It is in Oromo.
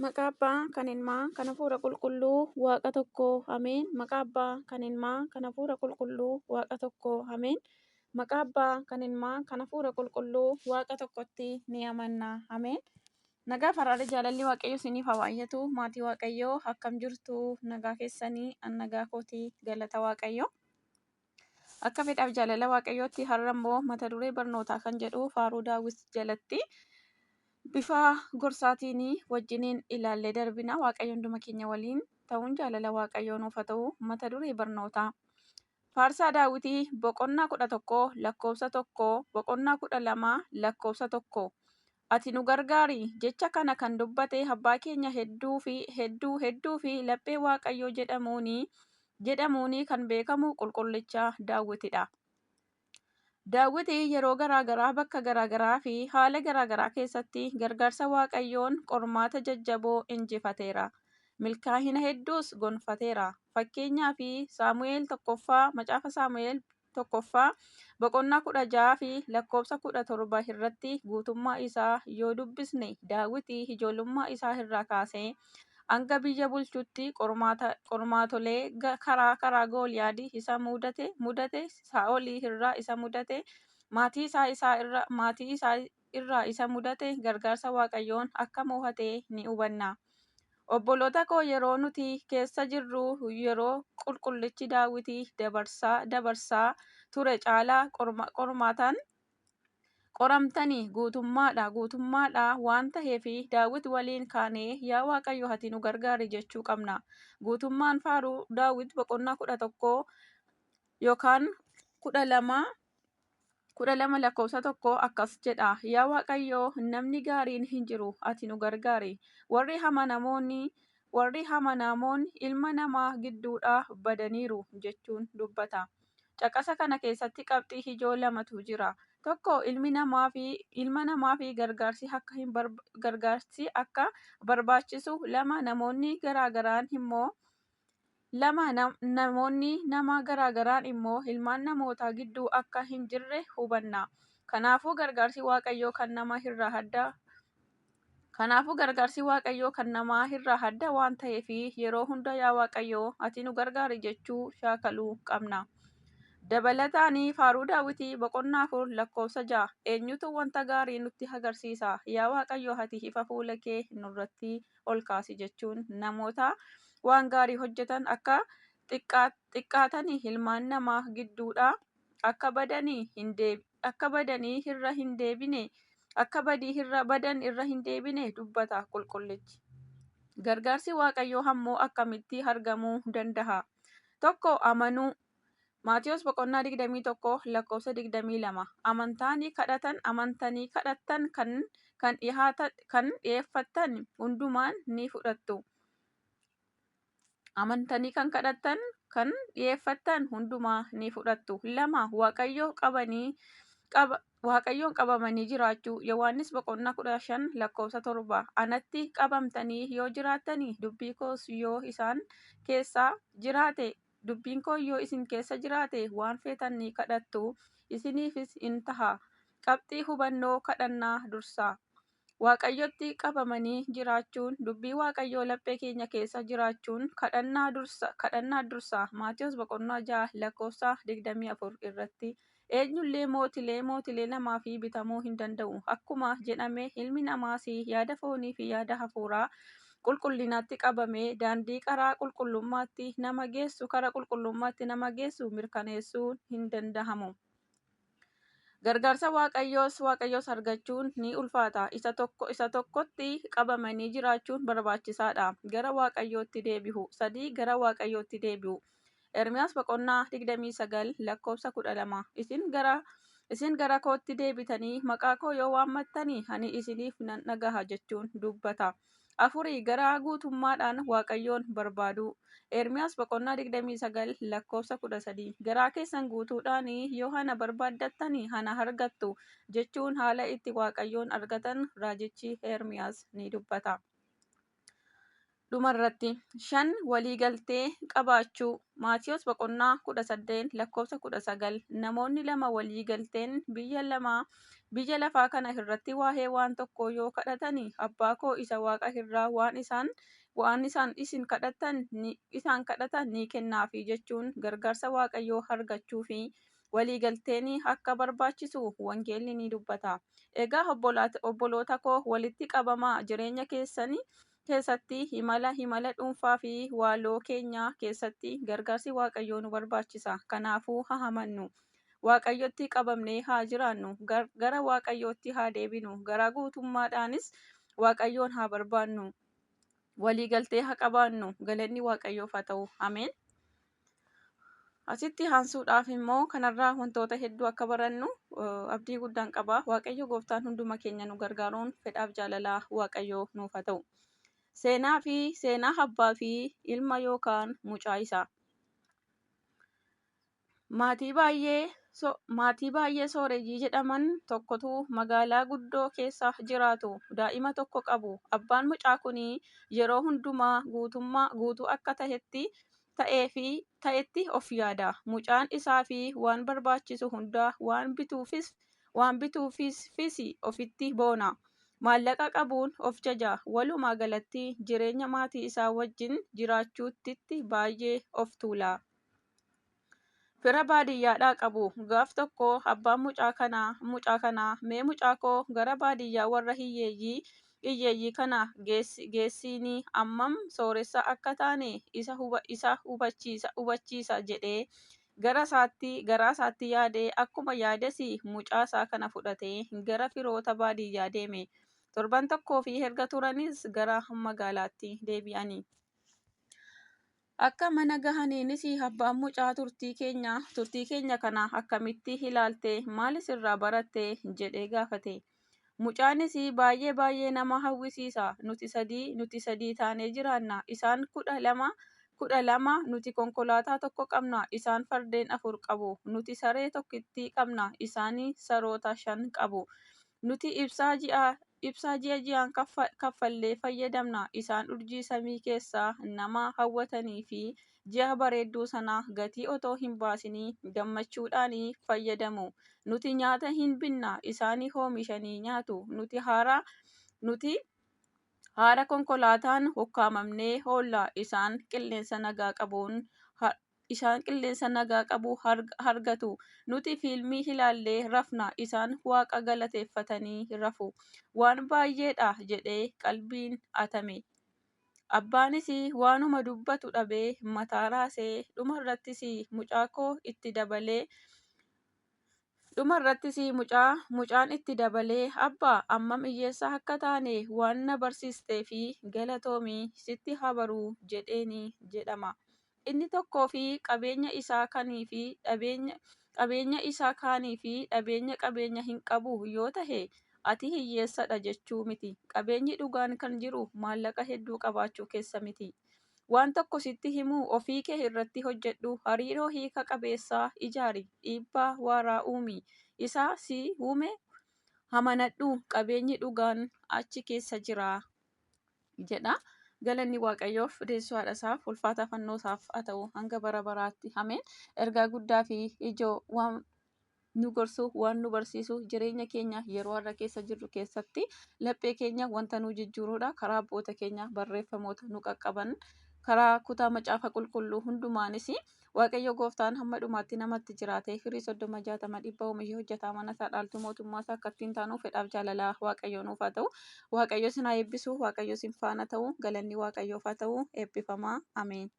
Maqaa Abbaa, kan Ilmaa, kan Hafuura Qulqulluu, Waaqa tokkoo, Ameen. Maqaa Abbaa, kan Ilmaa, kan Hafuura Qulqulluu, Waaqa tokkoo, Ameen. Maqaa Abbaa, kan Ilmaa, kan Hafuura Qulqulluu, Waaqa tokkotti ni amanna. Ameen. Nagaa faraada jaalalli Waaqayyo isiniif haa baay'atu. Maatii Waaqayyoo akkam jirtu? Nagaa keessanii an nagaa kootii galata Waaqayyo. Akka fedhaaf jaalala Waaqayyootti har'a immoo mata duree barnootaa kan jedhu Faaruu Daawit jalatti bifa gorsaatiin wajjiniin ilaallee darbina. Waaqayyo hunduma keenya waliin ta'uun jaalala Waaqayyoo nuuf haa ta'u. Mata duree barnootaa. Faarsaa Daawitii boqonnaa 11 lakkoofsa 1 boqonnaa 12 lakkoofsa 1. Ati nu gargaari jecha kana kan dubbate abbaa keenya hedduu fi laphee Waaqayyoo jedhamuuni kan beekamu qulqullicha Daawitidha. Daawit yeroo garaagaraa bakka garaagaraa fi haala garaagaraa keessatti gargaarsa Waaqayyoon qormaata jajjaboo injifateera. Milkaa'ina hedduus gonfateera. Fakkeenyaa fi macaafa Saamu'eel tokkoffaa boqonnaa 16 fi lakkoofsa 17 irratti guutummaa isaa yoo dubbisne Daawit ijoollummaa isaa irraa kaasee hanga biyya bulchutti qormaatolee karaa Gooliyaad isa mudate Saa'ol irraa isa mudate maatii isaa irraa isa mudate gargaarsa Waaqayyoon akka mo'ate ni hubanna. Obboloota koo yeroo nuti keessa jirru yeroo qulqullichi Daawit dabarsaa ture caalaa qormaataan qoramtanii guutummaadha waan ta'eef Daawit waliin kaanee yaa Waaqayyo ati nu gargaari jechuu qabna. Guutummaan faaruu Daawit boqonnaa 11 yookaan 12 lakkoofsa 1 akkas jedha. Yaa Waaqayyo namni gaariin hin jiru ati nu gargaari. Warri hamanamoon ilma namaa gidduudhaa badaniiru jechuun dubbata. Caqasa kana keessatti qabxii ijoo lamatu jira. Tokko ilma namaa fi gargaarsi akka barbaachisu. Namoonni nama garaagaraan immoo ilmaan namootaa gidduu akka hin jirre hubanna. Kanaafuu gargaarsi Waaqayyoo kan namaa irraa adda waan ta'eef yeroo hunda yaa Waaqayyoo ati nu gargaari jechuu shaakaluu qabna. Dabalataan faaruu Daawitii boqonnaa 4 lakkoofsa 6 eenyutu wanta gaarii nutti agarsiisa? Yaa Waaqayyo ati ifa fuula kee nurratti ol kaasi jechuun namoota waan gaarii hojjetan akka xiqqaatanii ilmaan namaa gidduudhaa akka badanii irra hin deebine dubbata qulqullichi. Gargaarsi Waaqayyoo ammoo akkamitti argamuu danda'a? Tokko amanuu. Maatiyos boqonnaa 21 lakkoofsa 22 amantanii kadhattan kan dhiyeeffattan hundumaan ni fudhattu. Amantanii kan kadhattan kan dhiyeeffattan hundumaa ni fudhattu. 2 Waaqayyoon qabamanii jiraachuu. Yohaannis boqonnaa 15 lakkoofsa 7 anatti qabamtanii yoo jiraattanii dubbiin koo yoo isin keessa jiraate waan feetan ni kadhattu isiniifis in ta'a. Qabxii hubannoo kadhannaa dursaa. Waaqayyotti qabamanii jiraachuun dubbii Waaqayyoo laphee keenya keessa jiraachuun kadhannaa dursaa. Maatiyos boqonnaa 6 lakkoofsa 24 irratti eenyullee mootilee namaa fi bitamuu hin danda'u. Akkuma jedhame ilmi namaas yaada foonii fi yaada hafuuraa qulqullinaatti qabamee daandii karaa qulqullummaatti nama geessu mirkaneessuun hin danda'amu. Gargaarsa Waaqayyoos argachuun ni ulfaata. Isa tokkotti qabamanii jiraachuun barbaachisaadha. Gara Waaqayyootti deebi'u. 3 gara Waaqayyootti deebi'u. Ermiyaas boqonnaa 29 lakkoofsa 12 isin gara kootti deebitanii maqaa koo yoo waammattanii ani isiniif nan dhagaha jechuun dubbata. 4 gara guutummaadhaan Waaqayyoon barbaadu. Ermiyaas boqonnaa 29 lakkoofsa 13 garaa keessan guutuudhaan yoo ana barbaaddattanii ana argattu jechuun haala itti Waaqayyoon argatan raajichi Ermiyaas ni dubbata. dhumarratti 5 waliigaltee qabaachuu. Maatiyos boqonnaa 18 lakkoofsa 19. Namoonni lama waliigalteen biyya lafaa kana irratti waa'ee waan tokkoo yoo kadhatanii abbaa koo isa waaqa irraa waan isaan isaan kadhatan ni kennaafi jechuun gargaarsa waaqayyoo argachuu fi waliigalteen akka barbaachisu wangeelli ni dubbata. Egaa obboloota koo walitti qabamaa jireenya keessatti himala dhuunfaa fi waaloo keenya keessatti gargaarsi waaqayyoo nu barbaachisa. Kanaafuu haa amannu. Waaqayyotti qabamnee haa jiraannu. Gara waaqayyootti haa deebinu. Gara guutummaadhaanis waaqayyoon haa barbaannu. Waliigaltee haa qabaannu. Galanni waaqayyoof haa ta'u. Ameen. Asitti aansuudhaaf immoo kanarraa wantoota hedduu akka barannu abdii guddaan qaba. Waaqayyo gooftaan hunduma keenya nu gargaaruun fedhaaf jaalalaa waaqayyoo nuuf haa ta'u. Seenaa abbaa fi ilma yookaan mucaa isaa. Maatii baay'ee sooreyyii jedhaman tokkotu magaalaa guddoo keessa jiraatu. Daa'ima tokko qabu. Abbaan mucaa kunii yeroo hundumaa guutuu akka ta'etti of yaada. Mucaan isaa fi waan barbaachisu hunda waan bituufis ofitti boona. Maallaqa qabuun of jaja. Walumaa galatti jireenya maatii isaa wajjin jiraachuutti baay'ee of tuula. Fira baadiyyaadhaa qabu. Gaaf tokko abbaan mucaa kanaa mee mucaa koo gara baadiyyaa warra hiyyeeyyii kana geessinii ammam sooressa akka taane isa hubachiisa jedhee garaa isaatti yaadee akkuma yaades mucaa isaa kana fudhatee gara firoota baadiyyaa deeme. Torban tokkoo fi erga turanis gara magaalaatti deebi'anii. Akka mana gahaniinis abbaan mucaa turtii keenya kana akkamitti ilaalte maalis irraa baratte jedhee gaafate. Mucaanis baay'ee nama hawwisiisa. Nuti sadii taanee jiraanna. Isaan 12 nuti konkolaataa tokko qabna. Isaan fardeen 4 qabu. Nuti saree tokkittii qabna. Isaan saroota 5 qabu. Nuti ibsaa ji'aan kaffallee fayyadamna. Isaan urjii samii keessaa nama hawwatanii fi ji'a bareedduu sana gatii otoo hin baasinii gammachuudhaan fayyadamu. Nuti nyaata hin binna. Isaan oomishanii nyaatu. Nuti haara konkolaataan ukkaamamnee oolla. Isaan qilleensa nagaa qabu argatu. Nuti fiilmii ilaallee rafna. Isaan waaqa galateeffatanii rafu. Waan baay'eedha jedhee qalbiin atame. Abbaanis waanuma dubbatu dhabee mataa raasee dhumarrattis mucaan itti dabalee abbaa ammam hiyyeessa akka taane waan na barsiistee fi galatoomii sitti haa baruu jedheeni jedhama. Inni tokkoo fi qabeenya isaa kaanii fi qabeenya hin qabu yoo tahe ati hiyyeessadha jechuu miti. Qabeenyi dhugaan kan jiru maallaqa hedduu qabaachuu keessa miti. Waan tokko sitti himuu ofii kee irratti hojjedhu. Hariiroo hiika qabeessaa ijaari. Dhiibbaa waaraa uumi. Isaa si uume amanadhu. Qabeenyi dhugaan achi keessa jira jedha. Galanni waaqayyoof deessuu haadha isaaf ulfaata fannoo isaaf haa ta'u hanga bara baraatti. Ameen. Ergaa guddaa fi ijoo waan nu gorsu waan nu barsiisu jireenya keenya yeroo har'a keessa jirru keessatti laphee keenya wanta nu jijjiiruudha. Karaa abboota keenya barreeffamoota nu qaqqaban karaa kutaa macaafa qulqulluu hundumaanis waaqayyo gooftaan hamma dhumaatti namatti jiraatee firii 30 60 dhibba oomishee hojjetaa mana isaa dhaaltu mootummaa isaa akka ittiin taanu fedhaaf jaalalaa waaqayyo nuuf haa ta'u. Waaqayyo sin haa eebbisu. Waaqayyo sin faana ta'u. Galanni waaqayyoof haa ta'u. Eebbifamaa. Ameen.